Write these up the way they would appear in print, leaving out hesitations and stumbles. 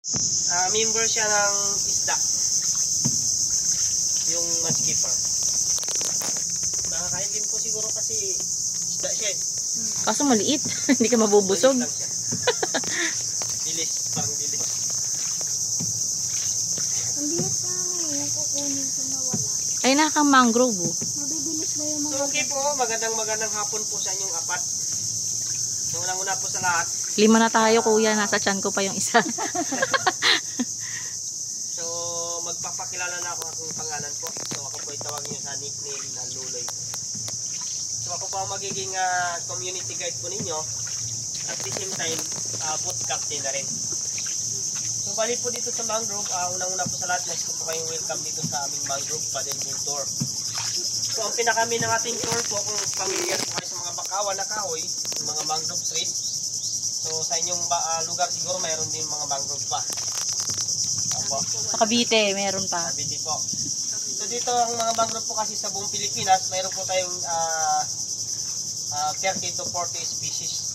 Member siya ng isda. Yung matchkeeper. Nakakain din po siguro kasi isda siya eh. Kaso maliit. Hindi ka mabubusog. Dilis, parang dilis. Ang bilis na yung kukunin ko na wala. Ay, nakaka-mangrove oh. Mabibilis ba yung mga... So okay po, magandang hapon po sa inyong apat. So unang-una po sa lahat. 5 na tayo kuya, nasa tiyan ko pa yung isa. So magpapakilala na ako aking pangalan po. So ako po itawag niyo sa nickname na Luloy. So ako po ang magiging community guide po ninyo. At the same time, boat captain na rin. So bali po dito sa mangrove, unang-una po sa lahat, nice ko po kayong welcome dito sa aming mangrove paddle boat tour. So ang pinakami ng ating tour po, kung familiar po kayo sa mga bakawan na kahoy, yung mga mangrove trees. So sa inyong lugar siguro mayroon din mga mangrove pa. Opo. Sa Cavite, meron pa. Cavite po. So dito ang mga mangrove po kasi sa buong Pilipinas, mayroon po tayong 30 to 40 species.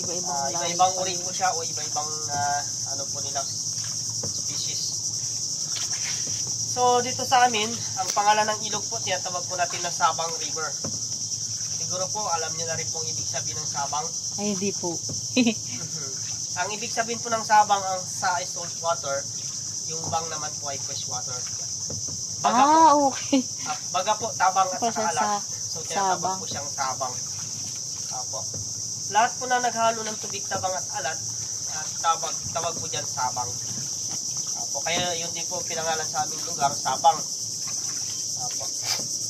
Iba-ibang uri po siya o iba-ibang ano po nila species. So dito sa amin, ang pangalan ng ilog po, tinatawag po natin na Sabang River. Siguro po alam niyo na rin pong ibig sabihin ng Sabang. Ay, hindi po. Ang ibig sabihin po ng Sabang, ang sa is salt water, yung bang naman po ay fresh water. Baga okay. Baga po, tabang at saka alat. So tinatawag Sabang. po siyang Sabang. Apo. Lahat po na naghalo ng tubig, tabang at alat, tawag po dyan Sabang. Apo. Kaya yun din po pinangalan sa aming lugar, Sabang. Apo.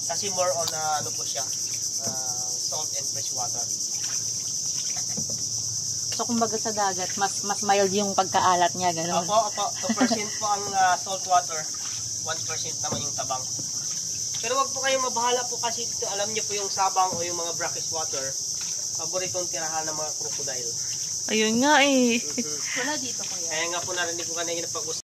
Kasi more on ano po siya, salt and fresh water. So kumbaga sa dagat, mas mild yung pagkaalat niya, gano'n. Opo. 2% po ang salt water, 1% naman yung tabang. Pero wag po kayong mabahala po kasi alam niyo po yung Sabang o yung mga brackish water, paboritong tirahan ng mga crocodile. Ayun nga eh. Wala dito kuya. Kaya nga po narinig ko kanina pag-usap.